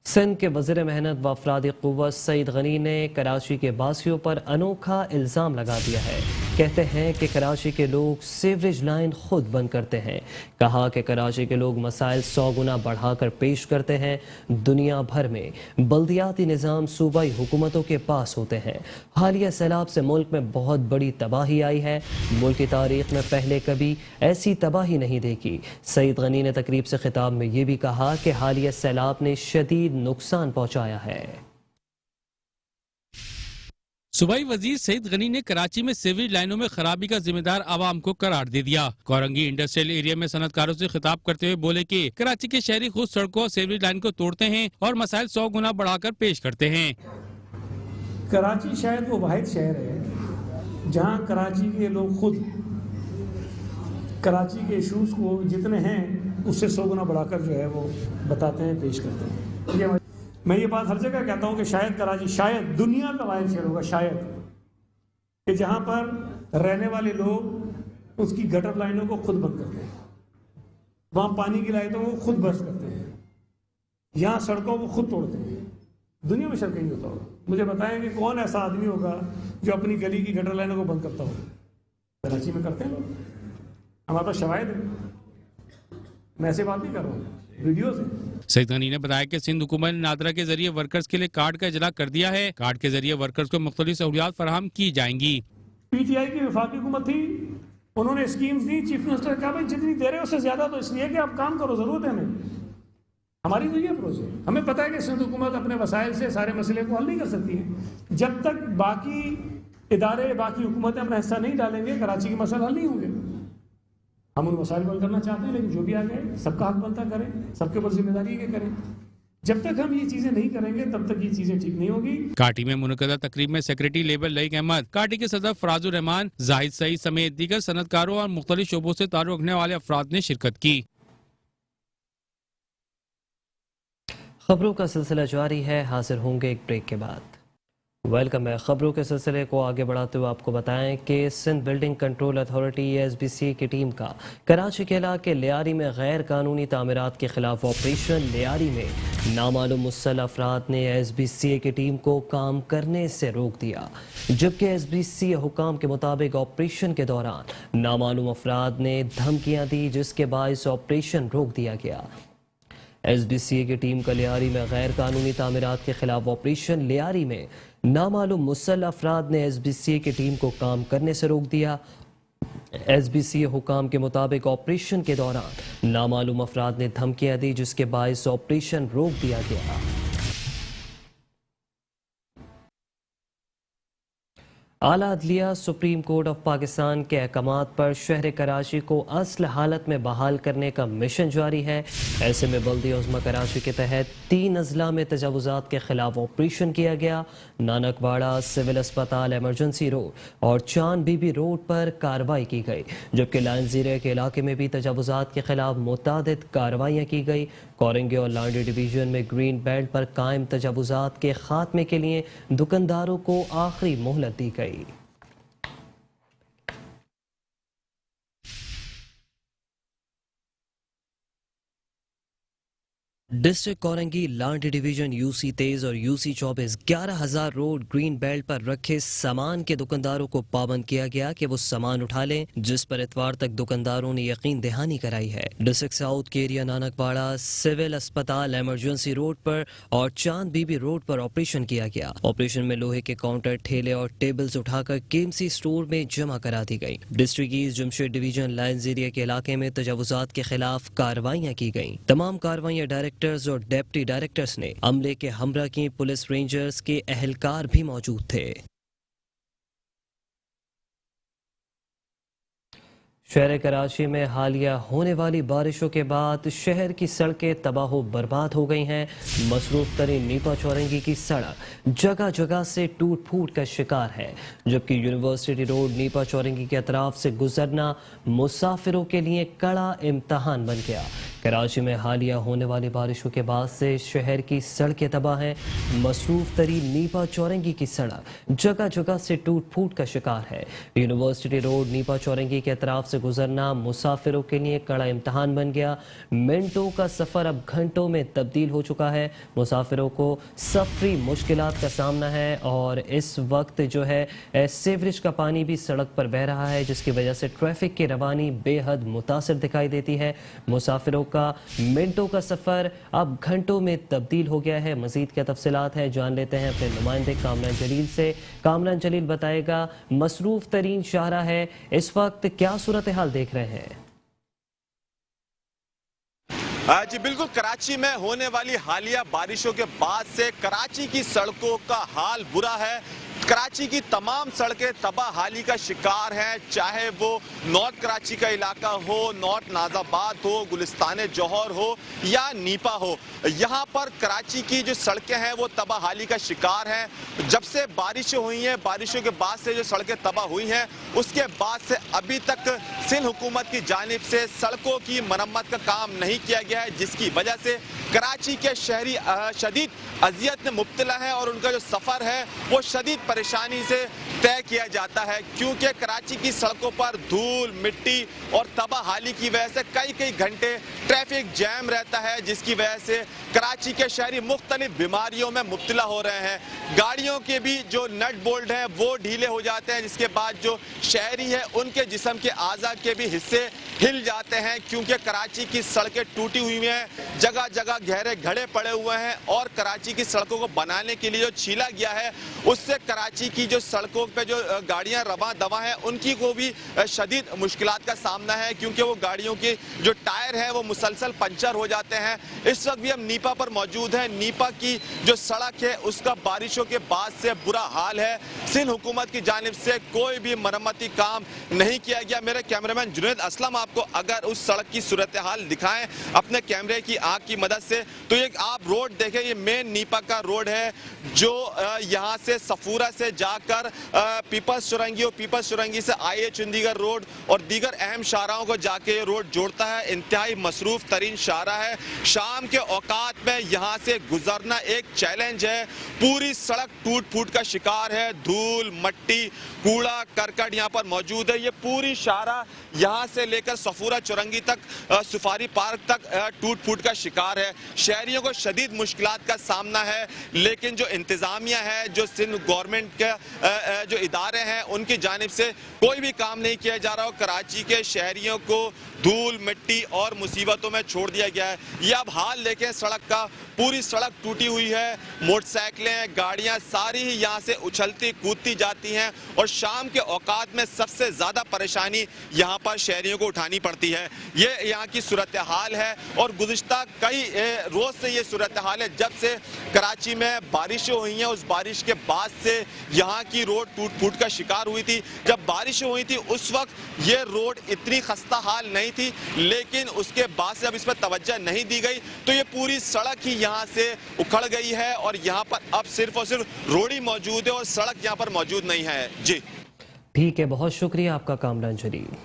सिंध के वज़ीर मेहनत व अफरादी क़ुव्वत सईद गनी ने कराची के बासियों पर अनोखा इल्ज़ाम लगा दिया है। कहते हैं कि कराची के लोग सीवरेज लाइन खुद बंद करते हैं। कहा कि कराची के लोग मसाइल 100 गुना बढ़ाकर पेश करते हैं। दुनिया भर में बल्दियाती निज़ाम सूबाई हुकूमतों के पास होते हैं। हालिया सैलाब से मुल्क में बहुत बड़ी तबाही आई है। मुल्क की तारीख में पहले कभी ऐसी तबाही नहीं देखी। सईद गनी ने तकरीब से खिताब में ये भी कहा कि हालिया सैलाब ने शदीद नुकसान पहुंचाया है। सूबाई वजीर सईद गनी ने कराची में सीवरेज लाइनों में खराबी का जिम्मेदार आवाम को करार दे दिया। कोरंगी इंडस्ट्रियल एरिया में सनतकारों से खिताब करते हुए बोले कि कराची के शहरी खुद सड़कों और सीवरेज लाइन को तोड़ते हैं और मसाइल 100 गुना बढ़ाकर पेश करते हैं। कराची शायद वो वाहिद शहर है जहाँ कराची के लोग खुद कराची के इशूज़ को जितने हैं उससे 100 गुना बढ़ाकर जो है वो बताते हैं, पेश करते हैं। मैं ये बात हर जगह कहता हूँ कि शायद कराची शायद दुनिया का वाहिद शहर होगा शायद कि जहाँ पर रहने वाले लोग उसकी गटर लाइनों को खुद बंद करते हैं, वहाँ पानी की लाइनों को खुद बर्स्ट करते हैं, यहाँ सड़कों को खुद तोड़ते हैं। दुनिया में शक नहीं होता होगा। मुझे बताएं कि कौन ऐसा आदमी होगा जो अपनी गली की गटर लाइनों को बंद करता होगा। कराची में करते हैं लोग, हमारे पास शवाहिद है। मैं ऐसे बात नहीं कर रहा हूँ, वीडियोस हैं। सईद गनी ने बताया कि सिंध हुकूमत ने नादरा के जरिए वर्कर्स के लिए कार्ड का इजला कर दिया है। कार्ड के जरिए वर्कर्स को मुख्तलिफ सहूलियात फराहम की जाएंगी। पीटीआई की वफाकी हुकूमत थी, उन्होंने स्कीम्स दी। चीफ मिनिस्टर ने कहा भाई जितनी दे रहे हो उससे ज्यादा तो इसलिए कि आप काम करो, जरूरत है हमें। हमारी तो ये अप्रोच है। हमें पता है कि सिंध हुकूमत अपने वसाइल से सारे मसले को हल नहीं कर सकती है। जब तक बाकी इदारे बाकी हुकूमतें अपना हिस्सा नहीं डालेंगे कराची के मसले हल नहीं होंगे। हम उन मसाइल को हल करना चाहते हैं, लेकिन जो भी आ गए सबका हक बनता करें, सबके ऊपर जिम्मेदारी है करें। जब तक हम ये चीजें नहीं करेंगे तब तक ये चीजें ठीक नहीं होगी। काटी में मुनक़दा तकरीब में सेक्रेटरी लेबर लईक अहमद, काटी के सदर फराजुर रहमान, जाहिद सईद समेत दीगर सनतकारों और मुख्तलिफ शोबों से ताल्लुक रखने वाले अफराद ने शिरकत की। खबरों का सिलसिला जारी है, हाजिर होंगे एक ब्रेक के बाद। वेलकम है। खबरों के सिलसिले को आगे बढ़ाते हुए आपको बताएं कि Sindh Building Control Authority SBCA की टीम का कराची के इलाके लियारी में गैर कानूनी तामीरात के खिलाफ ऑपरेशन। लियारी में नामालूम मुस्सल अफराद ने SBCA की टीम को काम करने से रोक दिया, जबकि SBCA हुकाम के मुताबिक ऑपरेशन के दौरान नामालूम अफराद ने धमकियां दी, जिसके बायस ऑपरेशन रोक दिया गया। SBCA की टीम का लियारी में गैर कानूनी तामीरात के खिलाफ ऑपरेशन। लियारी में नामालूम मुस्सल अफराद ने SBCA की टीम को काम करने से रोक दिया। SBCA हुकाम के मुताबिक ऑपरेशन के दौरान नामालूम अफराद ने धमकियां दी, जिसके बायस ऑपरेशन रोक दिया गया। اعلیٰ عدلیہ سپریم کورٹ آف پاکستان کے احکامات پر شہر کراچی کو اصل حالت میں بحال کرنے کا مشن جاری ہے۔ ایسے میں بلدیہ عظمیٰ کراچی کے تحت 3 اضلاع میں تجاوزات کے خلاف آپریشن کیا گیا۔ نانک واڑہ سول اسپتال ایمرجنسی روڈ اور چاند بی بی روڈ پر کارروائی کی گئی، جبکہ لائنز ایریا کے علاقے میں بھی تجاوزات کے خلاف متعدد کارروائیاں کی گئی۔ کورنگی اور لانڈی ڈویژن میں گرین بیلٹ پر قائم تجاوزات کے خاتمے کے لیے دکانداروں کو آخری مہلت دی گئی۔ District Korangi Landi division U C 23 اور U C 24 11,000 road green belt پر رکھے سامان کے دکانداروں کو پابند کیا گیا کہ وہ سامان اٹھا لیں، جس پر اتوار تک دکانداروں نے یقین دہانی کرائی ہے۔ ڈسٹرکٹ ساؤتھ کے ایریا نانک واڑہ سول اسپتال ایمرجنسی روڈ پر اور چاند بی بی روڈ پر آپریشن کیا گیا۔ آپریشن میں لوہے کے کاؤنٹر، ٹھیلے اور ٹیبلز اٹھا کر KMC سٹور میں جمع کرا دی گئی۔ District east Jamshed division lines area کے علاقے میں تجاوزات کے خلاف کارروائیاں کی گئیں۔ تمام کارروائیاں ڈائریکٹرز اور ڈیپٹی ڈائریکٹرز نے عملے کے ہمراہ کی، پولیس رینجرز کے اہلکار بھی موجود تھے۔ شہر کراچی میں حالیہ ہونے والی بارشوں کے بعد شہر کی سڑکیں تباہ و برباد ہو گئی ہیں۔ مصروف ترین نیپا چورنگی کی سڑک جگہ جگہ سے ٹوٹ پھوٹ کا شکار ہے، جبکہ یونیورسٹی روڈ نیپا چورنگی کے اطراف سے گزرنا مسافروں کے لیے کڑا امتحان بن گیا۔ کراچی میں حالیہ ہونے والی بارشوں کے بعد سے شہر کی سڑکیں تباہ ہیں۔ مصروف ترین نیپا چورنگی کی سڑک جگہ جگہ سے ٹوٹ پھوٹ کا شکار ہے۔ یونیورسٹی روڈ نیپا چورنگی کے اطراف سے گزرنا مسافروں کے لیے کڑا امتحان بن گیا۔ منٹوں کا سفر اب گھنٹوں میں تبدیل ہو چکا ہے۔ مسافروں کو سفری مشکلات کا سامنا ہے اور اس وقت جو ہے سیوریج کا پانی بھی سڑک پر بہہ رہا ہے، جس کی وجہ سے ٹریفک کی روانی بے حد متاثر دکھائی دیتی ہے۔ مسافروں کا منٹوں کا سفر اب گھنٹوں میں تبدیل ہو گیا ہے۔ مزید کیا تفصیلات ہیں جان لیتے ہیں اپنے نمائندے کامران جلیل سے۔ کامران جلیل بتائے گا، مصروف ترین شاہراہ ہے، اس وقت کیا صورتحال دیکھ رہے ہیں؟ جی بالکل، کراچی میں ہونے والی حالیہ بارشوں کے بعد سے کراچی کی سڑکوں کا حال برا ہے۔ کراچی کی تمام سڑکیں تباہ حالی کا شکار ہیں، چاہے وہ نارتھ کراچی کا علاقہ ہو، نارتھ ناز آباد ہو، گلستان جوہر ہو یا نیپا ہو۔ یہاں پر کراچی کی جو سڑکیں ہیں وہ تباہ حالی کا شکار ہیں۔ جب سے بارشیں ہوئی ہیں، بارشوں کے بعد سے جو سڑکیں تباہ ہوئی ہیں، اس کے بعد سے ابھی تک سندھ حکومت کی جانب سے سڑکوں کی مرمت کا کام نہیں کیا گیا ہے، جس کی وجہ سے کراچی کے شہری شدید اذیت میں مبتلا ہیں اور ان کا جو سفر ہے وہ شدید پریشانی سے طے کیا جاتا ہے، کیونکہ کراچی کی سڑکوں پر دھول، مٹی اور تباہ حالی کی وجہ سے کئی گھنٹے ٹریفک جیم رہتا ہے، جس کی وجہ سے کراچی کے شہری مختلف بیماریوں میں مبتلا ہو رہے ہیں۔ گاڑیوں کے بھی جو نٹ بولٹ ہیں وہ ڈھیلے ہو جاتے ہیں، جس کے بعد جو شہری ہے ان کے جسم کے اعضاء کے بھی حصے ہل جاتے ہیں، کیونکہ کراچی کی سڑکیں ٹوٹی ہوئی ہیں، جگہ جگہ گہرے گھڑے پڑے ہوئے ہیں اور کراچی کی سڑکوں کو بنانے کے لیے جو چھیلا گیا ہے اس سے کراچی کی جو سڑکوں پہ جو گاڑیاں رواں دواں ہیں ان کی کو بھی شدید مشکلات کا سامنا ہے، کیونکہ وہ گاڑیوں کی جو ٹائر ہیں وہ مسلسل پنچر ہو جاتے ہیں۔ اس وقت بھی ہم نیپا پر موجود ہیں۔ نیپا کی جو سڑک ہے اس کا بارشوں کے بعد سے برا حال ہے۔ سندھ حکومت کی جانب سے کوئی بھی مرمتی کام نہیں کیا گیا۔ میرے کیمرامین جنید اسلم آپ کو اگر اس سڑک کی صورتحال دکھائیں اپنے کیمرے کی آنکھ کی مدد سے، تو یہ آپ روڈ دیکھیں، یہ مین نیپا کا روڈ ہے جو یہاں سے صفورہ سے جا کر پیپلز چورنگی اور پیپلز چورنگی سے IH چندی گڑھ روڈ اور دیگر اہم شاہراہوں کو جا کے یہ روڈ جوڑتا ہے۔ انتہائی مصروف ترین شاہراہ ہے۔ شام کے اوقات میں یہاں سے گزرنا ایک چیلنج ہے۔ پوری سڑک ٹوٹ پھوٹ کا شکار ہے، دھول، مٹی، کوڑا کرکٹ یہاں پر موجود ہے۔ یہ پوری شاہراہ یہاں سے لے کر صفورہ چورنگی تک، سفاری پارک تک ٹوٹ پھوٹ کا شکار ہے۔ شہریوں کو شدید مشکلات کا سامنا ہے، لیکن جو انتظامیہ ہے، جو سندھ گورنمنٹ کے جو ادارے ہیں ان کی جانب سے کوئی بھی کام نہیں کیا جا رہا۔ کراچی کے شہریوں کو دھول، مٹی اور مصیبتوں میں چھوڑ دیا گیا ہے۔ یہ اب حال دیکھیں سڑک کا، پوری سڑک ٹوٹی ہوئی ہے، موٹر سائیکلیں، گاڑیاں ساری ہی یہاں سے اچھلتی کودتی جاتی ہیں اور شام کے اوقات میں سب سے زیادہ پریشانی یہاں پر شہریوں کو اٹھانی پڑتی ہے۔ یہ یہاں کی صورتحال ہے اور گزشتہ کئی روز سے یہ صورتحال ہے. جب سے کراچی میں بارشیں ہوئی ہیں اس بارش کے بعد سے یہاں کی روڈ ٹوٹ پھوٹ کا شکار ہوئی تھی. جب بارشیں ہوئی تھی اس وقت یہ روڈ اتنی خستہ حال نہیں تھی, لیکن اس کے بعد سے اب اس پر توجہ نہیں دی گئی تو یہ پوری سڑک ہی یہاں سے اکھڑ گئی ہے اور یہاں پر اب صرف اور صرف روڈ ہی موجود ہے اور سڑک یہاں پر موجود نہیں ہے. جی ٹھیک ہے, بہت شکریہ آپ کا کامران جلیل.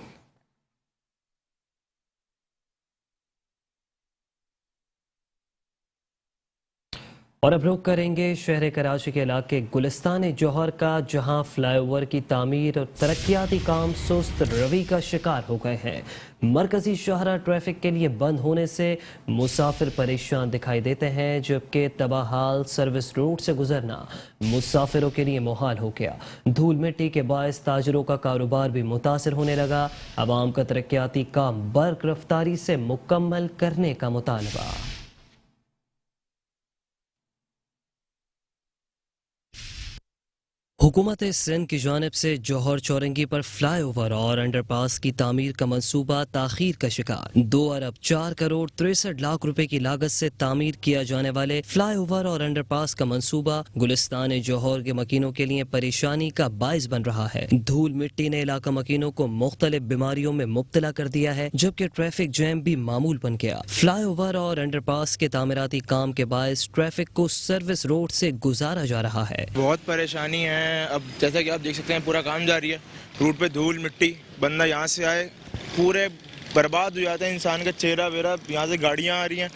اور اب رخ کریں گے شہر کراچی کے علاقے گلستان جوہر کا, جہاں فلائی اوور کی تعمیر اور ترقیاتی کام سست روی کا شکار ہو گئے ہیں. مرکزی شاہراہ ٹریفک کے لیے بند ہونے سے مسافر پریشان دکھائی دیتے ہیں, جبکہ تباہ حال سروس روٹ سے گزرنا مسافروں کے لیے محال ہو گیا. دھول مٹی کے باعث تاجروں کا کاروبار بھی متاثر ہونے لگا. عوام کا ترقیاتی کام برق رفتاری سے مکمل کرنے کا مطالبہ. حکومت سندھ کی جانب سے جوہر چورنگی پر فلائی اوور اور انڈر پاس کی تعمیر کا منصوبہ تاخیر کا شکار. 2 ارب 4 کروڑ 63 لاکھ روپے کی لاگت سے تعمیر کیا جانے والے فلائی اوور اور انڈر پاس کا منصوبہ گلستان جوہر کے مکینوں کے لیے پریشانی کا باعث بن رہا ہے. دھول مٹی نے علاقہ مکینوں کو مختلف بیماریوں میں مبتلا کر دیا ہے, جبکہ ٹریفک جیم بھی معمول بن گیا. فلائی اوور اور انڈر پاس کے تعمیراتی کام کے باعث ٹریفک کو سروس روڈ سے گزارا جا رہا ہے. بہت پریشانی ہے. اب جیسا کہ آپ دیکھ سکتے ہیں پورا کام جاری ہے, روڈ پہ دھول مٹی, بندہ یہاں سے آئے پورے برباد ہو جاتا ہے انسان کا چہرہ ویرہ. یہاں سے گاڑیاں آ رہی ہیں,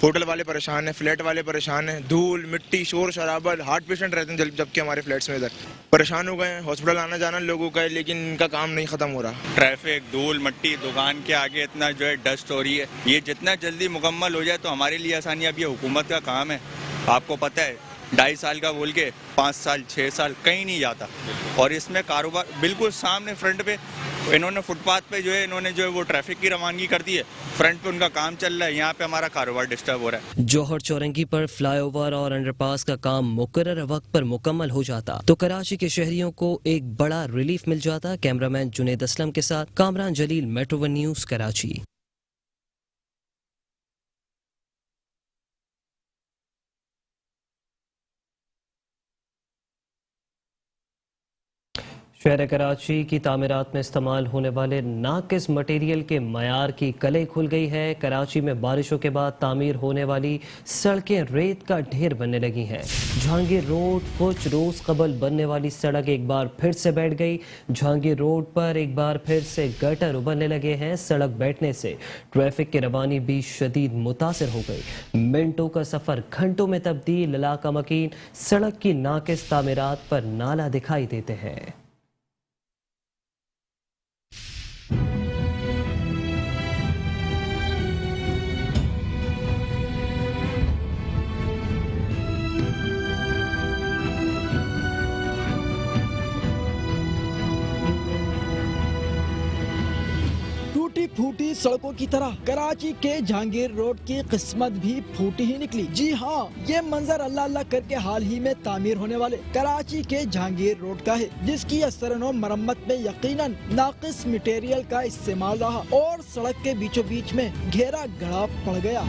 ہوٹل والے پریشان ہیں, فلیٹ والے پریشان ہیں, دھول مٹی شور شرابہ, ہارٹ پیشنٹ رہتے ہیں جبکہ ہمارے فلیٹس میں ادھر پریشان ہو گئے ہیں. ہاسپٹل آنا جانا لوگوں کا ہے لیکن ان کا کام نہیں ختم ہو رہا. ٹریفک, دھول مٹی, دکان کے آگے اتنا جو ہے ڈسٹ ہو رہی ہے. یہ جتنا جلدی مکمل ہو جائے تو ہمارے لیے آسانی. اب یہ حکومت کا کام ہے, آپ کو پتہ ہے 2.5 سال کا بول کے 5 سال 6 سال کہیں نہیں جاتا. اور اس میں کاروبار بالکل سامنے فرنٹ پہ انہوں نے فٹ پاتھ پہ جو ہے وہ ٹریفک کی روانگی کر دی ہے. فرنٹ پہ ان کا کام چل رہا ہے, یہاں پہ ہمارا کاروبار ڈسٹرب ہو رہا ہے. جوہر چورنگی پر فلائی اوور اور انڈر پاس کا کام مقررہ وقت پر مکمل ہو جاتا تو کراچی کے شہریوں کو ایک بڑا ریلیف مل جاتا. کیمرامین جنید اسلم کے ساتھ کامران جلیل, میٹرو ون نیوز, کراچی. شہر کراچی کی تعمیرات میں استعمال ہونے والے ناقص مٹیریل کے معیار کی کلئی کھل گئی ہے. کراچی میں بارشوں کے بعد تعمیر ہونے والی سڑکیں ریت کا ڈھیر بننے لگی ہیں. جہانگیر روڈ کچھ روز قبل بننے والی سڑک ایک بار پھر سے بیٹھ گئی. جہانگیر روڈ پر ایک بار پھر سے گٹر ابلنے لگے ہیں. سڑک بیٹھنے سے ٹریفک کی روانی بھی شدید متاثر ہو گئی. منٹوں کا سفر گھنٹوں میں تبدیل. علاقہ مکین سڑک کی ناقص تعمیرات پر نالا دکھائی دیتے ہیں. ٹوٹی پھوٹی سڑکوں کی طرح کراچی کے جہانگیر روڈ کی قسمت بھی پھوٹی ہی نکلی. جی ہاں, یہ منظر اللہ اللہ کر کے حال ہی میں تعمیر ہونے والے کراچی کے جہانگیر روڈ کا ہے, جس کی اثر و مرمت میں یقیناً ناقص مٹیریل کا استعمال رہا اور سڑک کے بیچوں بیچ میں گھیرا گڑھا پڑ گیا.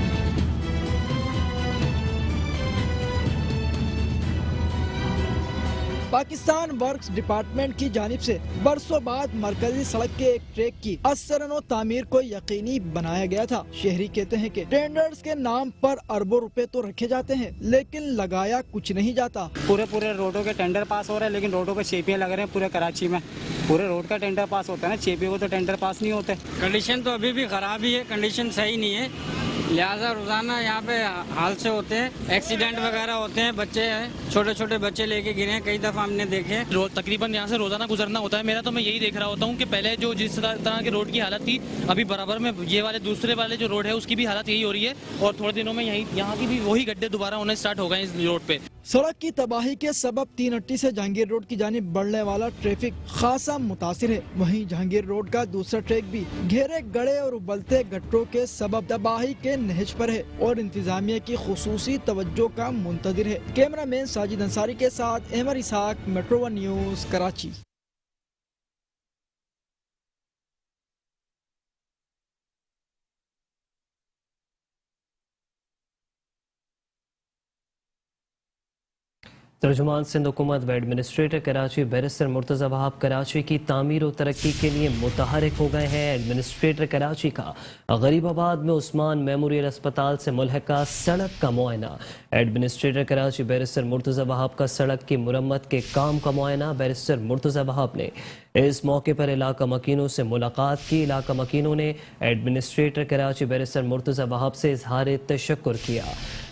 پاکستان ورکس ڈپارٹمنٹ کی جانب سے برسوں بعد مرکزی سڑک کے ایک ٹریک کی اثر و تعمیر کو یقینی بنایا گیا تھا. شہری کہتے ہیں کہ ٹینڈرز کے نام پر اربوں روپے تو رکھے جاتے ہیں لیکن لگایا کچھ نہیں جاتا. پورے روڈوں کے ٹینڈر پاس ہو رہے ہیں لیکن روڈوں پہ چیپیاں لگ رہے ہیں. پورے کراچی میں پورے روڈ کا ٹینڈر پاس ہوتا ہے نا, چیپیوں کو تو ٹینڈر پاس نہیں ہوتے. کنڈیشن تو ابھی بھی خراب ہی ہے, کنڈیشن صحیح نہیں ہے, لہٰذا روزانہ یہاں پہ حادثے ہوتے ہیں, ایکسیڈنٹ وغیرہ ہوتے ہیں. بچے ہیں, چھوٹے چھوٹے بچے لے کے گرے ہیں, کئی دفعہ ہم نے دیکھے. تقریباً یہاں سے روزانہ گزرنا ہوتا ہے. میرا تو میں یہی دیکھ رہا ہوتا ہوں کہ پہلے جو جس طرح کے روڈ کی حالت تھی ابھی برابر میں یہ والے دوسرے والے جو روڈ ہے اس کی بھی حالت یہی ہو رہی ہے, اور تھوڑے دنوں میں یہاں کی بھی وہی گڈھے دوبارہ ہونے اسٹارٹ ہو گئے اس روڈ پہ. سڑک کی تباہی کے سبب 380 سے جہانگیر روڈ کی جانب بڑھنے والا ٹریفک خاصا متاثر ہے. وہیں جہانگیر روڈ کا دوسرا ٹریک بھی گھیرے گڑے اور ابلتے گٹروں کے سبب تباہی کے نہج پر ہے اور انتظامیہ کی خصوصی توجہ کا منتظر ہے. کیمرہ مین ساجد انصاری کے ساتھ Ahmed Ishaq, metro one news, Karachi. तर्जुमान सिंध हुकूमत व एडमिनिस्ट्रेटर कराची बैरिस्टर मुर्तज़ा वहाब कराची की तामीर और तरक्की के लिए मुतहरिक हो गए हैं। एडमिनिस्ट्रेटर कराची का गरीबाबाद में उस्मान मेमोरियल अस्पताल से मुल्हका सड़क का मुआयना। एडमिनिस्ट्रेटर कराची बैरिस्टर मुर्तज़ा वहाब का सड़क की मुरम्मत के काम का मुआयना। बैरिस्टर मुर्तज़ा वहाब ने इस मौके पर इलाका मकीनों से मुलाकात की। इलाका मकीनों ने एडमिनिस्ट्रेटर कराची बैरिस्टर मुर्तज़ा वहाब से इजहार तशक्कुर किया।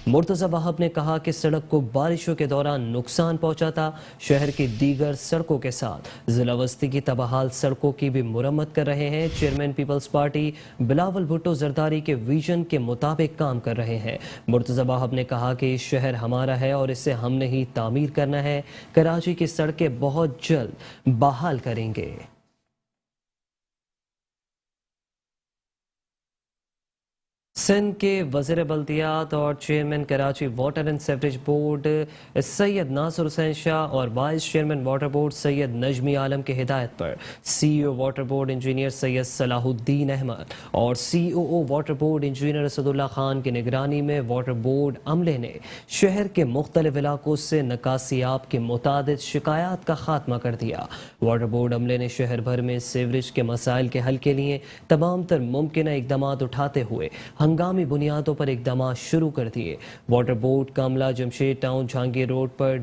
मुर्तज़ा वहाब ने कहा कि सड़क को बारिशों के दौरान नुकसान पहुंचा था। शहर की दीगर सड़कों के साथ जिला वस्ती की तबाहाल सड़कों की भी मुरम्मत कर रहे हैं। Chairman Peoples Party Bilawal Bhutto Zardari के विजन के मुताबिक काम कर रहे हैं। मुर्तज़ा वहाब ने कहा कि इस शहर हमारा है और इसे हमने ही तामीर करना है। कराची की सड़कें बहुत जल्द बहाल करेंगे। सिंध के वज़ीर बल्दियात और chairman Karachi water and sewerage board Syed Nasir Hussain Shah और vice chairman water board Syed Najmi Alam की हिदायत पर CEO water board engineer Syed Salahuddin Ahmed और COO water board engineer Asadullah Khan की निगरानी में वाटर बोर्ड अमले ने शहर के मुख्तलिफ इलाकों से निकासियाब की मुतादिद शिकायत का खात्मा कर दिया। वाटर बोर्ड अमले ने शहर भर में सीवरेज के मसाइल के हल के लिए तमाम तर मुमकिन इकदाम उठाते हुए हंगामी बुनियादों पर इकदाम शुरू कर दिए। वाटर बोर्ड का अमला जमशेद टाउन जहांगीर रोड पर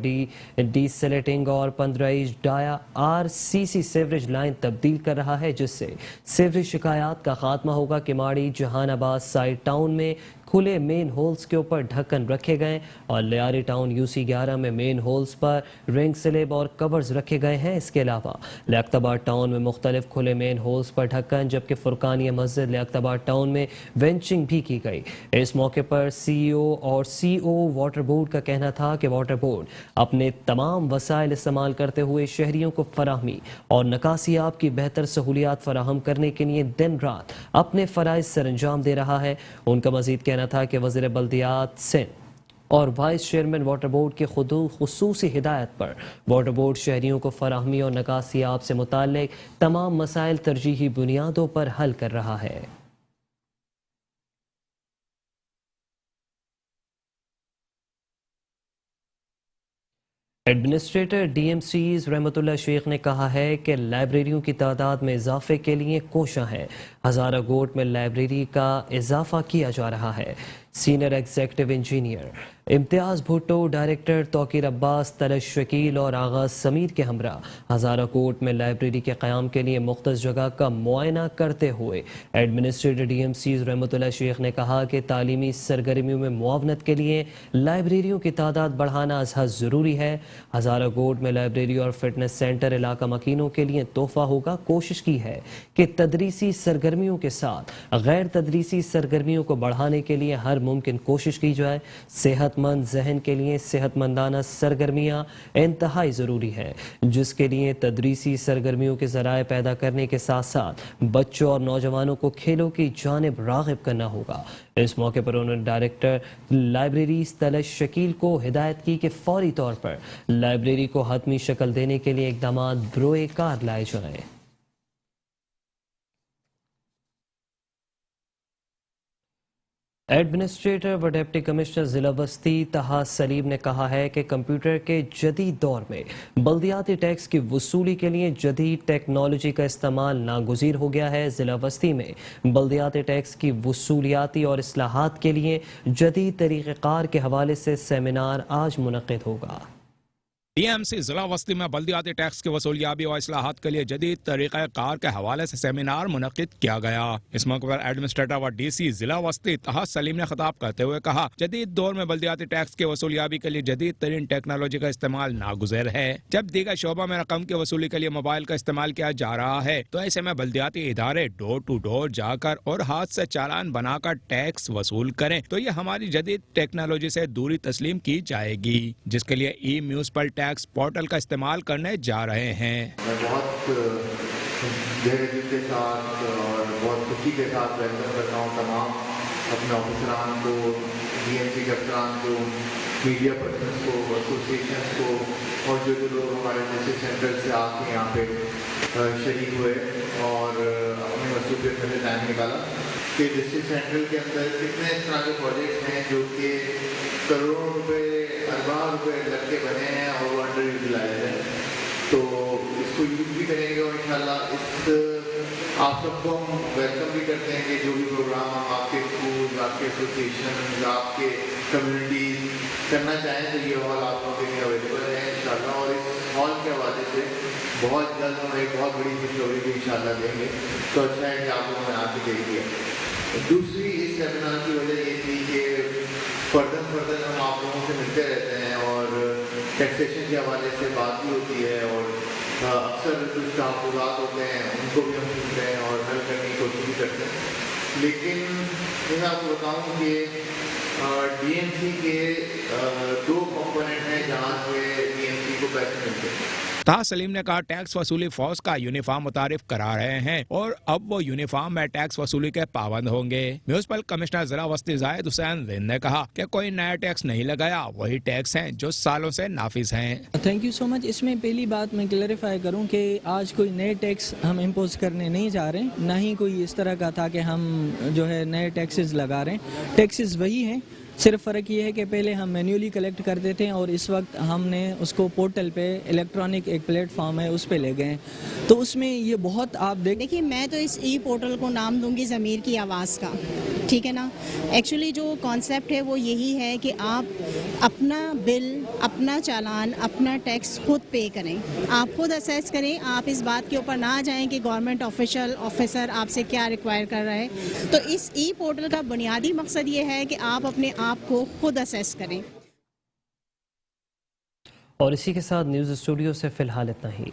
डीसेलेटिंग और 15 डाया RCC सीवरेज लाइन तब्दील कर रहा है, जिससे सीवरेज शिकायत का खात्मा होगा। किमाड़ी जहानाबाद साइड टाउन में खुले मेन होल्स के ऊपर ढक्कन रखे गए और लियारी टाउन UC 11 में मेन होल्स पर रिंग स्लेब और कवर्स रखे गए हैं। इसके अलावा लियाकताबाद टाउन में मुख्तलिफ खुले मेन होल्स पर ढक्कन, जबकि फुरकानिया मस्जिद लियाकताबाद टाउन में वेंचिंग भी की गई। इस मौके पर CEO और CO वाटर बोर्ड का कहना था कि वाटर बोर्ड अपने तमाम वसाइल इस्तेमाल करते हुए शहरियों को फराहमी और निकासियाब की बेहतर सहूलियात फराहम करने के लिए दिन रात अपने फ़राइज़ सर अंजाम दे रहा है। उनका मज़ीद कहना था कि वज़ीर बल्दियात सिंध और वाइस चेयरमैन वाटर बोर्ड की खुसूसी हिदायत पर वाटर बोर्ड शहरियों को फराहमी और निकासियाब से मुताल्लिक तमाम मसाइल तरजीही बुनियादों पर हल कर रहा है। एडमिनिस्ट्रेटर DMCs रहमतुल्लाह शेख ने कहा है कि लाइब्रेरियों की तादाद में इजाफे के लिए कोशां है। हज़ारा गोट में लाइब्रेरी का इजाफा किया जा रहा है। सीनियर एग्जीक्यूटिव इंजीनियर इम्तियाज़ भुट्टो, डायरेक्टर तौकीर अब्बास, तलश शकील और आगाज समीर के हमरा हज़ारा कोट में लाइब्रेरी के क़याम के लिए मुख्तस जगह का मुआयना करते हुए एडमिनिस्ट्रेटर DMCs रहमतुल्लाह शेख ने कहा कि तालीमी सरगर्मियों में मुआवनत के लिए लाइब्रेरियों की तादाद बढ़ाना अज़हद ज़रूरी है। हज़ारा कोट में लाइब्रेरी और फिटनेस सेंटर इलाका मकीनों के लिए तोहफा होगा। कोशिश की है कि तदरीसी सरगर्मियों के साथ गैर तदरीसी सरगर्मियों को बढ़ाने के लिए हर मुमकिन कोशिश की जाए। सेहतमंद जहन के लिए सेहतमंदाना सरगर्मियाँ इंतहाई ज़रूरी है, जिसके लिए तदरीसी सरगर्मियों के ज़राए पैदा करने के साथ साथ बच्चों और नौजवानों को खेलों की जानिब राग़िब करना होगा। इस मौके पर उन्होंने डायरेक्टर लाइब्रेरीज तलश शकील को हिदायत की कि फौरी तौर पर लाइब्रेरी को हतमी शक्ल देने के लिए इक़दाम बरोए कार लाए जाएँ। एडमिनिस्ट्रेटर व डिप्टी कमिश्नर जिला वस्ती तहा सलीम ने कहा है कि कंप्यूटर के जदीद दौर में बल्दियाती टैक्स की वसूली के लिए जदीद टेक्नोलॉजी का इस्तेमाल नागुज़ीर हो गया है। जिला वस्ती में बल्दियाती टैक्स की वसूलियाती और इस्लाहात के लिए जदीद तरीक़ेकार के हवाले से सेमिनार आज मुनक़िद होगा। DMC जिला वस्ती में बल्दियाती टैक्स की वसूलियाबी और इस्लाहात के लिए जदीद तरीक़ा कार के हवाले से सेमिनार मुनक़िद किया गया। इस मौके पर एडमिनिस्ट्रेटर व DC जिला वस्ती तहा सलीम ने खिताब करते हुए कहा, जदीद दौर में बल्दियाती टैक्स की वसूलियाबी के लिए जदीद तरीन टेक्नोलॉजी का इस्तेमाल नागुज़ैर है। जब दीगर शोबा में रकम की वसूली के लिए मोबाइल का इस्तेमाल किया जा रहा है, तो ऐसे में बल्दियाती इदारे डोर टू डोर जाकर और हाथ से चालान बनाकर टैक्स वसूल करें, तो ये हमारी जदीद टेक्नोलॉजी से दूरी तस्लीम की जाएगी, जिसके लिए ई-म्यूनिसिपल टैक्स पोर्टल का इस्तेमाल करने जा रहे हैं। मैं बहुत गहरे दिल के साथ और बहुत खुशी के साथ वेलकम करता हूँ तमाम अपने ऑफिसरान को, DMC के अफसरान को, मीडिया पर्सनस को, एसोसिएशंस को और जो लोग हमारे डिस्ट्रिक्ट सेंटर से आके यहाँ पे शरीक हुए और अपनी मसरूफियत में से टाइम निकाला कि डिस्ट्रिक्ट सेंटर के अंदर कितने इस तरह के प्रोजेक्ट्स हैं जो कि करोड़ों रुपए 10-12 रुपए लग के बने हैं और वो अंडर यूटिलाइज हैं, तो इसको यूज़ भी करेंगे और इंशाल्लाह इस आप सबको हम वेलकम भी करते हैं कि जो भी प्रोग्राम हम आपके स्कूल, आपके एसोसिएशन, आपके कम्युनिटीज़ करना चाहें तो ये हॉल आप लोगों के लिए अवेलेबल है इंशाल्लाह। और इस हॉल के हवाले से बहुत जल्द हम एक बहुत बड़ी खुशखबरी भी इंशाल्लाह देंगे, तो अच्छा है कि आप लोगों ने आके देखिए। दूसरी इस सेमिनार की वजह ये थी कि फर्दर हम आप लोगों से मिलते रहते हैं और टैक्सेशन के हवाले से बात भी होती है और अक्सर कुछ तहफ़्फ़ुज़ात होते हैं उनको भी हम सुनते हैं और हल करने की कोशिश भी करते हैं। लेकिन मैं आपको बताऊँ कि DMC के 2 कंपोनेंट हैं जहाँ से DMC को पैसे मिलते हैं। ताहा सलीम ने कहा टैक्स वसूली फौज का यूनिफॉर्म मुतारिफ करा रहे हैं और अब वो यूनिफॉर्म में टैक्स वसूली के पाबंद होंगे। म्यूनिसिपल कमिश्नर जिला वस्ती जाहिद हुसैन जिंद ने कहा कि कोई नया टैक्स नहीं लगाया, वही टैक्स हैं जो सालों से नाफिज हैं। Thank you so much. इसमें पहली बात मैं क्लैरिफाई करूं कि आज कोई नए टैक्स हम इम्पोज करने नहीं जा रहे हैं, ना ही कोई इस तरह का था कि हम जो है नए टैक्सेस लगा रहे हैं। टैक्सेस वही हैं, सिर्फ फ़र्क ये है कि पहले हम मैन्युअली कलेक्ट करते थे और इस वक्त हमने उसको पोर्टल पे इलेक्ट्रॉनिक एक प्लेटफॉर्म है उस पे ले गए, तो उसमें ये बहुत आप देखिए। मैं तो इस ई पोर्टल को नाम दूंगी ज़मीर की आवाज़ का, ठीक है ना। एक्चुअली जो कॉन्सेप्ट है वो यही है कि आप अपना बिल, अपना चालान, अपना टैक्स खुद पे करें, आप खुद असेस करें। आप इस बात के ऊपर ना आ जाएं कि गवर्नमेंट ऑफिसर आपसे क्या रिक्वायर कर रहा है। तो इस ई पोर्टल का बुनियादी मकसद ये है कि आप अपने आप को खुद असेस करें। और इसी के साथ न्यूज़ स्टूडियो से फिलहाल इतना ही।